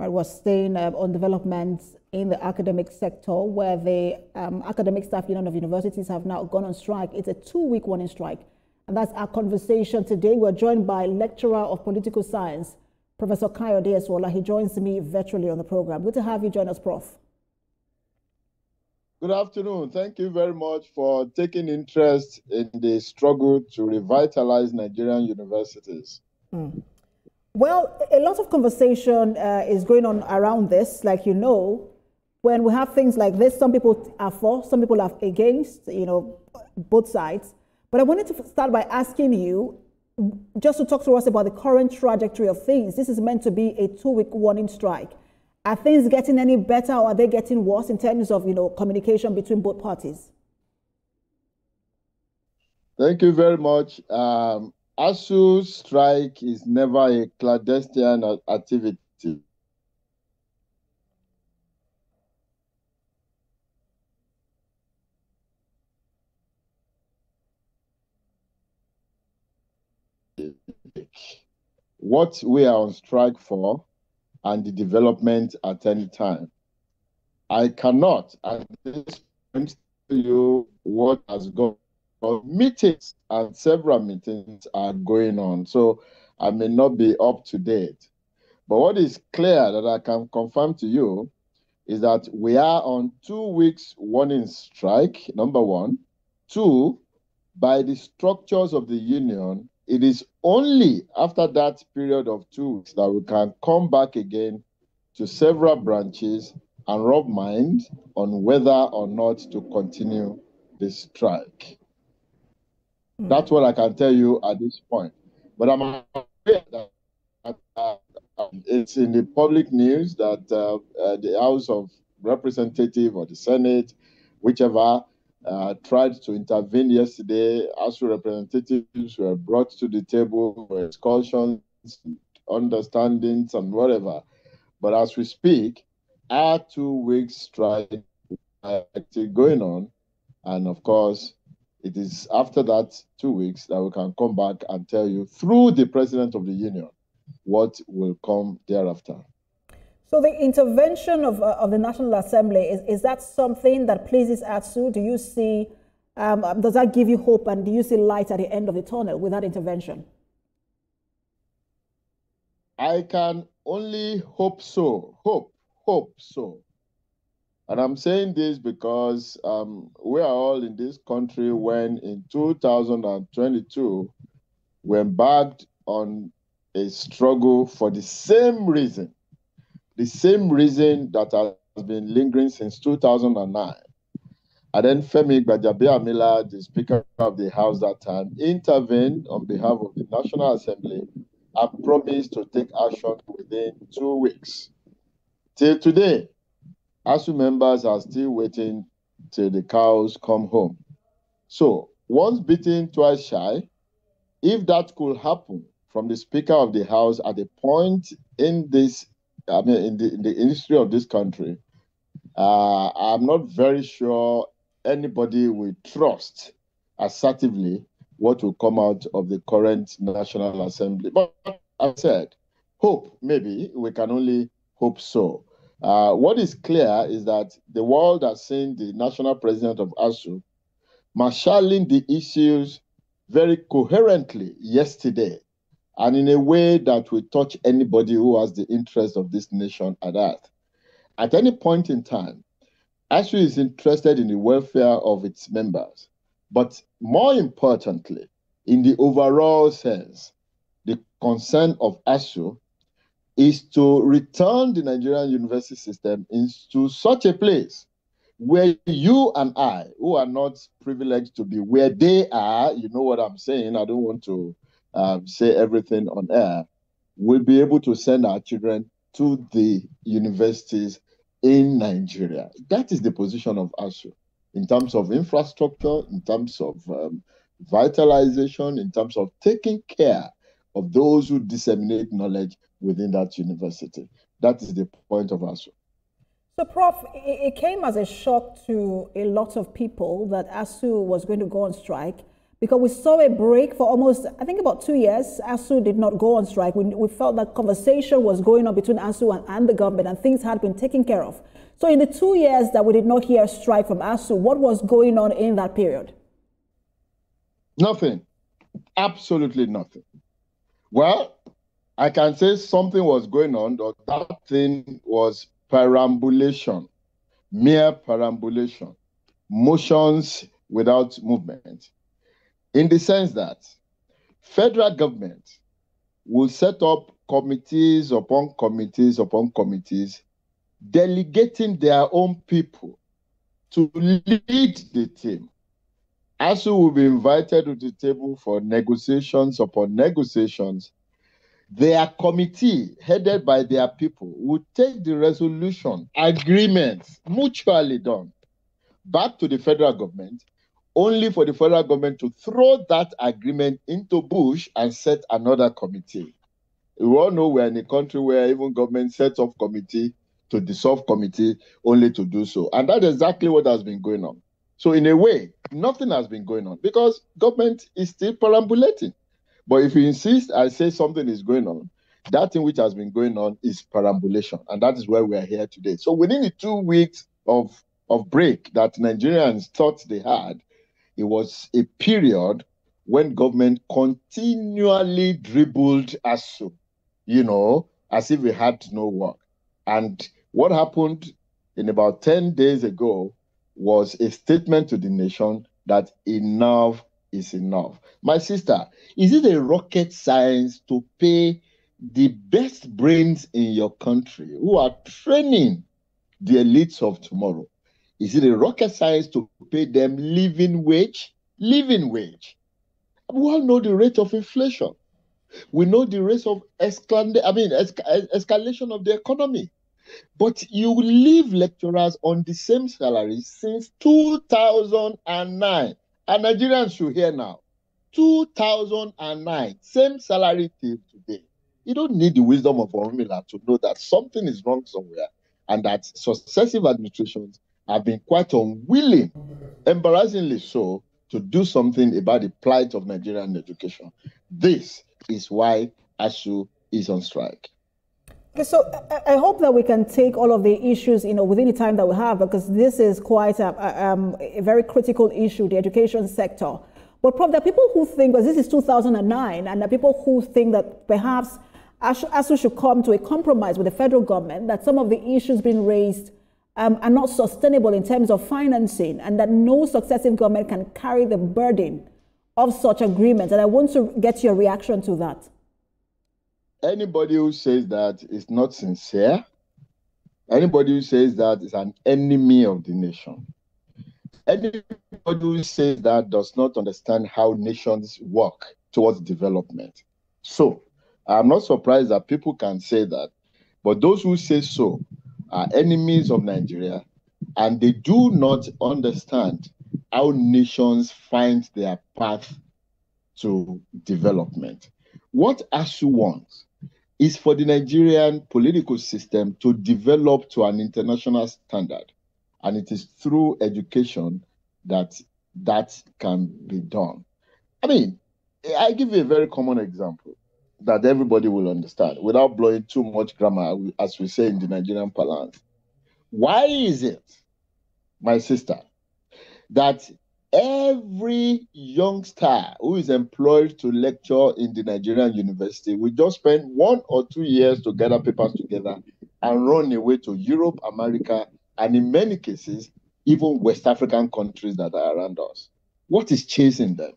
I was staying on developments in the academic sector where the Academic Staff Union of Universities have now gone on strike. It's a 2-week warning strike. And that's our conversation today. We're joined by lecturer of political science, Professor Kayode Esuola. He joins me virtually on the program. Good to have you join us, Prof. Good afternoon. Thank you very much for taking interest in the struggle to revitalize Nigerian universities. Well, a lot of conversation is going on around this. Like, you know, when we have things like this, some people are for, some people are against, you know, both sides. But I wanted to start by asking you just to talk to us about the current trajectory of things. This is meant to be a 2-week warning strike. Are things getting any better or are they getting worse in terms of, you know, communication between both parties? Thank you very much. ASU strike is never a clandestine activity. What we are on strike for and the development at any time. I cannot at this point tell you what has gone on. Meetings and several meetings are going on, so I may not be up to date. But what is clear that I can confirm to you is that we are on 2 weeks warning strike, number one. Two, by the structures of the union, it is only after that period of 2 weeks that we can come back again to several branches and rub minds on whether or not to continue the strike. That's what I can tell you at this point. But I'm aware that it's in the public news that the House of Representatives or the Senate, whichever, tried to intervene yesterday. ASU representatives were brought to the table for discussions, understandings, and whatever. But as we speak, our 2 weeks strike is still going on. And of course, it is after that 2 weeks that we can come back and tell you through the President of the Union what will come thereafter. So the intervention of the National Assembly, is that something that pleases ASU? Do you see, does that give you hope, and do you see light at the end of the tunnel with that intervention? I can only hope so. Hope so. And I'm saying this because we are all in this country when in 2022, we embarked on a struggle for the same reason that has been lingering since 2009. And then Femi Gbajabiamila, the Speaker of the House that time, intervened on behalf of the National Assembly and promised to take action within 2 weeks. Till today, ASU members are still waiting till the cows come home. So, once bitten, twice shy, if that could happen from the Speaker of the House at a point in this, in the history of this country, I'm not very sure anybody will trust assertively what will come out of the current National Assembly. But I said, hope, maybe, we can only hope so. What is clear is that the world has seen the national president of ASU marshalling the issues very coherently yesterday, and in a way that will touch anybody who has the interest of this nation at heart. At any point in time, ASU is interested in the welfare of its members, but more importantly, in the overall sense, the concern of ASU is to return the Nigerian university system into such a place where you and I, who are not privileged to be where they are, you know what I'm saying, I don't want to say everything on air, will be able to send our children to the universities in Nigeria. That is the position of ASU in terms of infrastructure, in terms of vitalization, in terms of taking care of those who disseminate knowledge within that university. That is the point of ASU. So, Prof, it came as a shock to a lot of people that ASU was going to go on strike. Because we saw a break for almost, I think, about 2 years. ASU did not go on strike. We felt that conversation was going on between ASU and the government, and things had been taken care of. So in the 2 years that we did not hear a strike from ASU, what was going on in that period? Nothing. Absolutely nothing. Well, I can say something was going on, but that thing was perambulation, mere perambulation, motions without movement. In the sense that federal government will set up committees upon committees upon committees, delegating their own people to lead the team. ASU will be invited to the table for negotiations upon negotiations. Their committee, headed by their people, will take the resolution, agreements, mutually done, back to the federal government, only for the federal government to throw that agreement into bush and set another committee. We all know we're in a country where even government sets up committee to dissolve committee only to do so. And that's exactly what has been going on. So in a way, nothing has been going on because government is still perambulating. But if you insist I say something is going on, that thing which has been going on is perambulation. And that is why we are here today. So within the 2 weeks of break that Nigerians thought they had, it was a period when government continually dribbled ASU, as if we had no work. And what happened in about 10 days ago was a statement to the nation that enough is enough. My sister, is it a rocket science to pay the best brains in your country who are training the elites of tomorrow? Is it a rocket science to pay them living wage? Living wage. We all know the rate of inflation. We know the rate of escalation of the economy. But you leave lecturers on the same salary since 2009. And Nigerians should hear now. 2009, same salary till today. You don't need the wisdom of Orunmila to know that something is wrong somewhere and that successive administrations have been quite unwilling, embarrassingly so, to do something about the plight of Nigerian education. This is why ASU is on strike. Okay, so I hope that we can take all of the issues, within the time that we have, because this is quite a very critical issue, the education sector. But Prof, there are people who think, because this is 2009, and there are people who think that perhaps ASU should come to a compromise with the federal government, that some of the issues being raised are not sustainable in terms of financing, and that no successive government can carry the burden of such agreements. And I want to get your reaction to that. Anybody who says that is not sincere. Anybody who says that is an enemy of the nation. Anybody who says that does not understand how nations work towards development. So, I'm not surprised that people can say that, but those who say so are enemies of Nigeria, and they do not understand how nations find their path to development. What ASU wants is for the Nigerian political system to develop to an international standard. And it is through education that can be done. I mean, I give you a very common example that everybody will understand without blowing too much grammar, as we say in the Nigerian parlance. Why is it, my sister, that every youngster who is employed to lecture in the Nigerian university will just spend 1 or 2 years to gather papers together and run away to Europe, America, and in many cases, even West African countries that are around us? What is chasing them?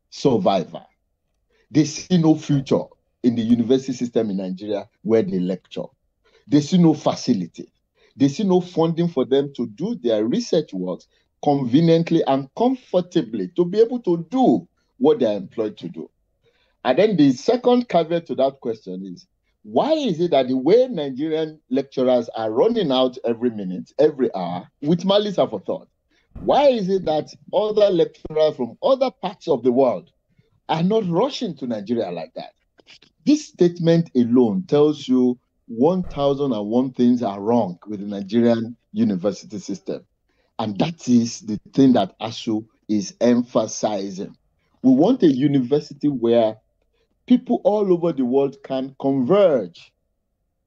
Survivor. They see no future in the university system in Nigeria where they lecture. They see no facility. They see no funding for them to do their research works conveniently and comfortably to be able to do what they are employed to do. And then the second caveat to that question is, why is it that the way Nigerian lecturers are running out every minute, every hour, with malice aforethought, why is it that other lecturers from other parts of the world are not rushing to Nigeria like that? This statement alone tells you 1,001 things are wrong with the Nigerian university system. And that is the thing that ASU is emphasizing. We want a university where people all over the world can converge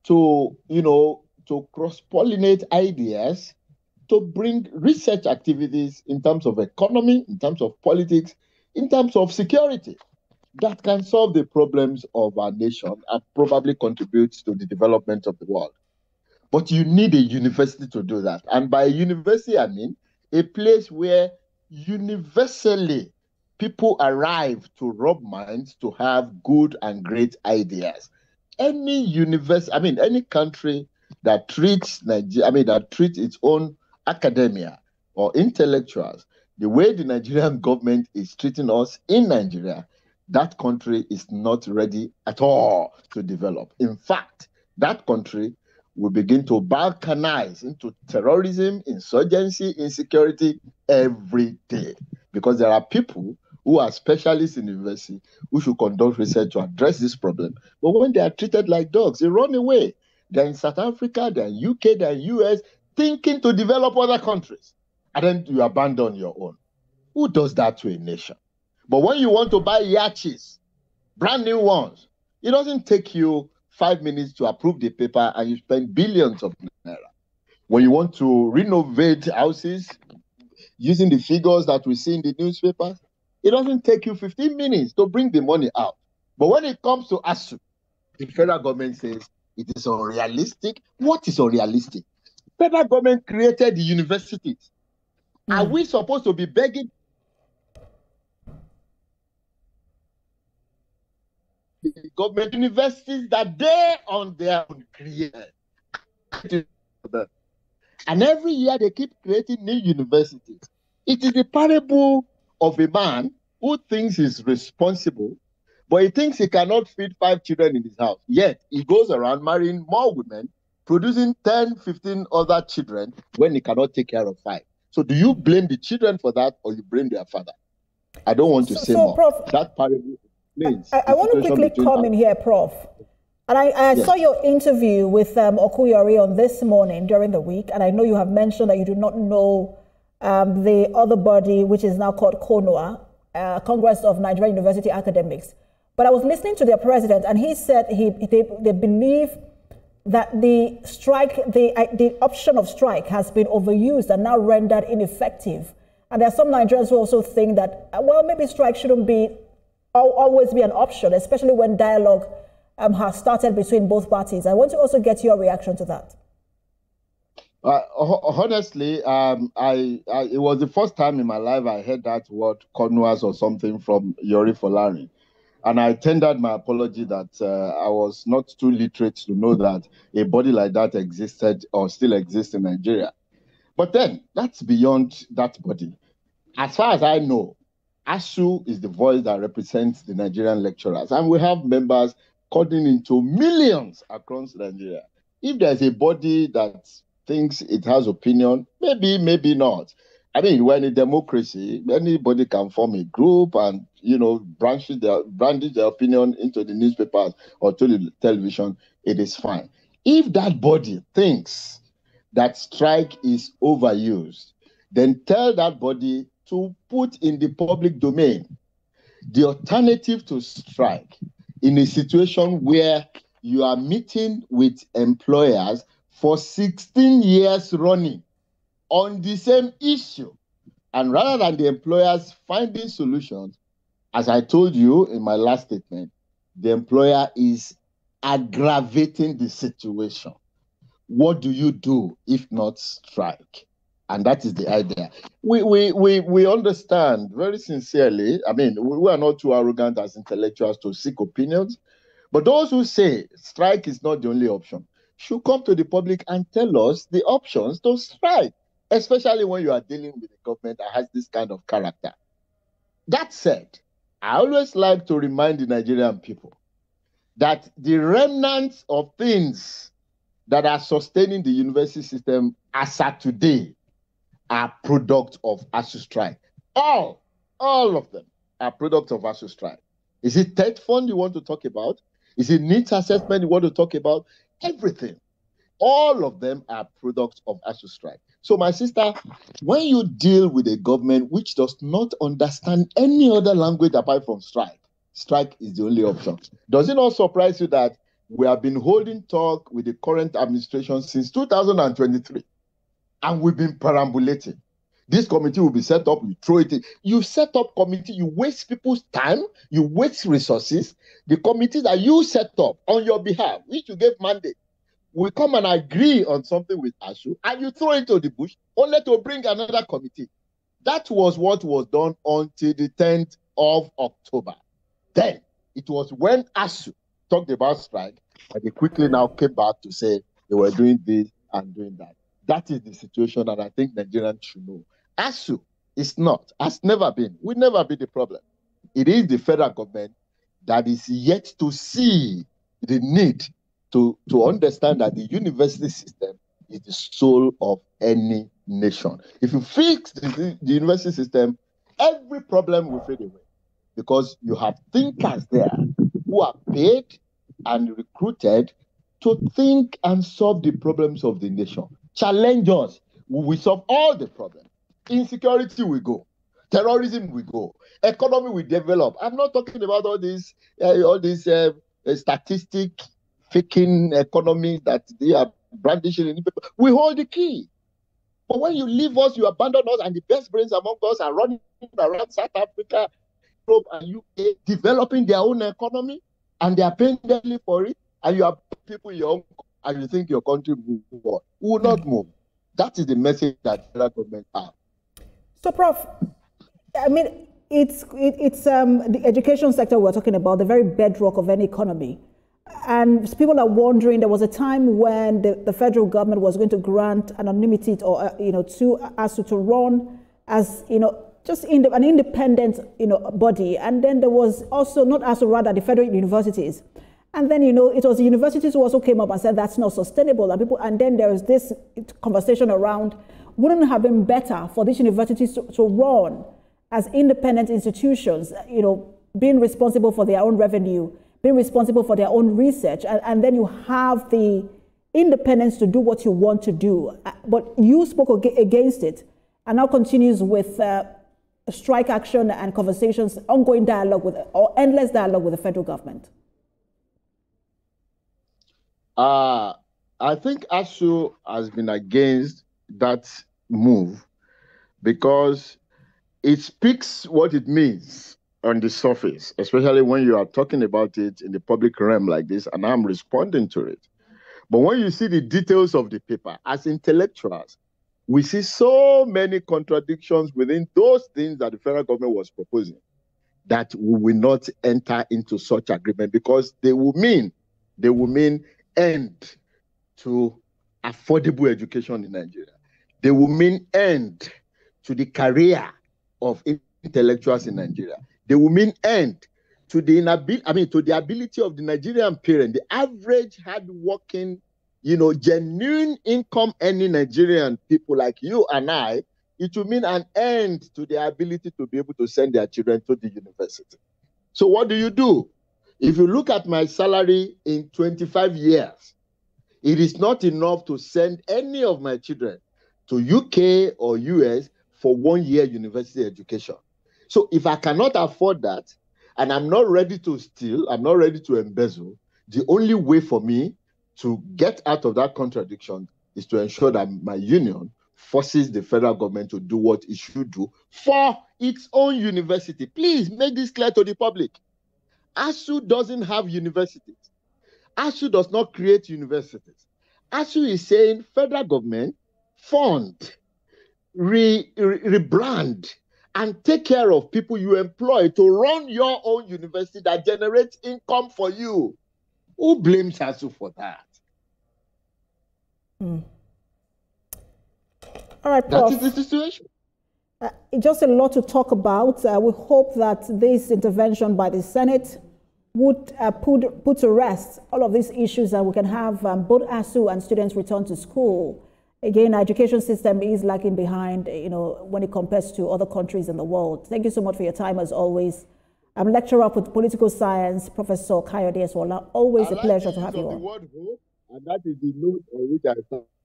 to, to cross-pollinate ideas, to bring research activities in terms of economy, in terms of politics, in terms of security that can solve the problems of our nation and probably contribute to the development of the world. But you need a university to do that. And by university, I mean a place where universally people arrive to rub minds to have good and great ideas. Any university, any country that treats Nigeria, that treats its own academia or intellectuals the way the Nigerian government is treating us in Nigeria, that country is not ready at all to develop. In fact, that country will begin to balkanize into terrorism, insurgency, insecurity every day. Because there are people who are specialists in university who should conduct research to address this problem. But when they are treated like dogs, they run away. They're in South Africa, they're in UK, they're in US, thinking to develop other countries. And then you abandon your own. Who does that to a nation? But when you want to buy yachts, brand new ones, it doesn't take you 5 minutes to approve the paper and you spend billions of naira. When you want to renovate houses using the figures that we see in the newspapers, it doesn't take you 15 minutes to bring the money out. But when it comes to ASU, the federal government says it is unrealistic. What is unrealistic? Federal government created the universities. Are we supposed to be begging the government universities that they on their own created? And every year they keep creating new universities. It is the parable of a man who thinks he's responsible, but he thinks he cannot feed 5 children in his house. Yet he goes around marrying more women, producing 10, 15 other children when he cannot take care of 5. So do you blame the children for that or you blame their father? I don't want to say more. Prof, that parable explains. I want to quickly come in here, Prof. And I saw your interview with Okuyori on This Morning during the week, and I know you have mentioned that you do not know the other body, which is now called CONOA, Congress of Nigerian University Academics. But I was listening to their president, and he said they believe that the strike, the option of strike has been overused and now rendered ineffective. And there are some Nigerians who also think that, well, maybe strike shouldn't always be an option, especially when dialogue has started between both parties. I want to also get your reaction to that. Honestly, it was the first time in my life I heard that word "conwas" or something from Yori Folari. And I tendered my apology that I was not too literate to know that a body like that existed or still exists in Nigeria. But then, that's beyond that body. As far as I know, ASU is the voice that represents the Nigerian lecturers. And we have members cutting into millions across Nigeria. If there's a body that thinks it has opinion, maybe not. I mean, we're in a democracy, anybody can form a group and, brandish their opinion into the newspapers or to the television, it is fine. If that body thinks that strike is overused, then tell that body to put in the public domain the alternative to strike in a situation where you are meeting with employers for 16 years running on the same issue. And rather than the employers finding solutions, as I told you in my last statement, the employer is aggravating the situation. What do you do if not strike? And that is the idea. We understand very sincerely. I mean, we are not too arrogant as intellectuals to seek opinions. But those who say strike is not the only option should come to the public and tell us the options to strike, especially when you are dealing with a government that has this kind of character. That said, I always like to remind the Nigerian people that the remnants of things that are sustaining the university system as at today are products of ASU strike. All of them are products of ASU strike. Is it TED fund you want to talk about? Is it needs assessment you want to talk about? Everything. All of them are products of ASU strike. So, my sister, when you deal with a government which does not understand any other language apart from strike is the only option. Does it not surprise you that we have been holding talk with the current administration since 2023, and we've been perambulating? This committee will be set up, you throw it in. You set up committee, you waste people's time, you waste resources. The committee that you set up on your behalf, which you gave mandate, we come and agree on something with ASU, and you throw it to the bush, only to bring another committee. That was what was done until the 10th of October. Then it was when ASU talked about strike, and they quickly now came back to say they were doing this and doing that. That is the situation, and I think Nigerians should know. ASU is not, has never been, will never be the problem. It is the federal government that is yet to see the need to understand that the university system is the soul of any nation. If you fix the university system, every problem will fade away, because you have thinkers there who are paid and recruited to think and solve the problems of the nation. Challenge us, we will solve all the problems. Insecurity will go. Terrorism will go. Economy will develop. I'm not talking about all these statistic faking economy that they are brandishing in people. We hold the key. But when you leave us, you abandon us, and the best brains among us are running around South Africa, Europe, and UK, developing their own economy, and they are paying dearly for it, and you have people in your own, and you think your country will move on. We will not move. That is the message that the federal government has. So, Prof, I mean, it's the education sector we're talking about, the very bedrock of any economy. And people are wondering, there was a time when the federal government was going to grant anonymity or to ASU to run as just an independent body, and then there was also not ASU, rather the federal universities, and then it was the universities who also came up and said that's not sustainable, and then there was this conversation around, wouldn't it have been better for these universities to run as independent institutions, being responsible for their own revenue, being responsible for their own research, and then you have the independence to do what you want to do. But you spoke against it, and now continues with strike action and conversations, ongoing dialogue or endless dialogue with the federal government. I think ASU has been against that move because it speaks what it means on the surface, especially when you are talking about it in the public realm like this, and I'm responding to it. But when you see the details of the paper, as intellectuals, we see so many contradictions within those things that the federal government was proposing that we will not enter into such agreement, because they will mean end to affordable education in Nigeria. They will mean end to the career of intellectuals in Nigeria. They will mean end to the ability of the Nigerian parent, the average hardworking, genuine income earning Nigerian people like you and I. It will mean an end to their ability to be able to send their children to the university. So what do? If you look at my salary in 25 years, it is not enough to send any of my children to UK or US for 1 year university education. So if I cannot afford that, and I'm not ready to steal, I'm not ready to embezzle, the only way for me to get out of that contradiction is to ensure that my union forces the federal government to do what it should do for its own university. Please make this clear to the public. ASU doesn't have universities. ASU does not create universities. ASU is saying federal government fund, rebrand, and take care of people you employ to run your own university that generates income for you. Who blames ASU for that? All right, Prof. That is the situation. Just a lot to talk about. We hope that this intervention by the Senate would put to rest all of these issues, and we can have both ASU and students return to school. Again, our education system is lagging behind, when it compares to other countries in the world. Thank you so much for your time, as always. I'm lecturer of political science, Professor Kayode Esuola. Always a pleasure to have you on. The word hope, and that is the note on which I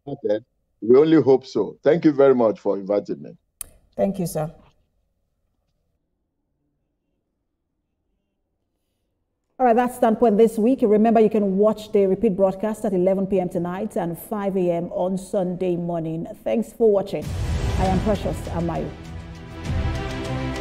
started. We only hope so. Thank you very much for inviting me. Thank you, sir. All right, that's Standpoint this week. Remember, you can watch the repeat broadcast at 11 p.m. tonight and 5 a.m. on Sunday morning. Thanks for watching. I am Precious Amayu.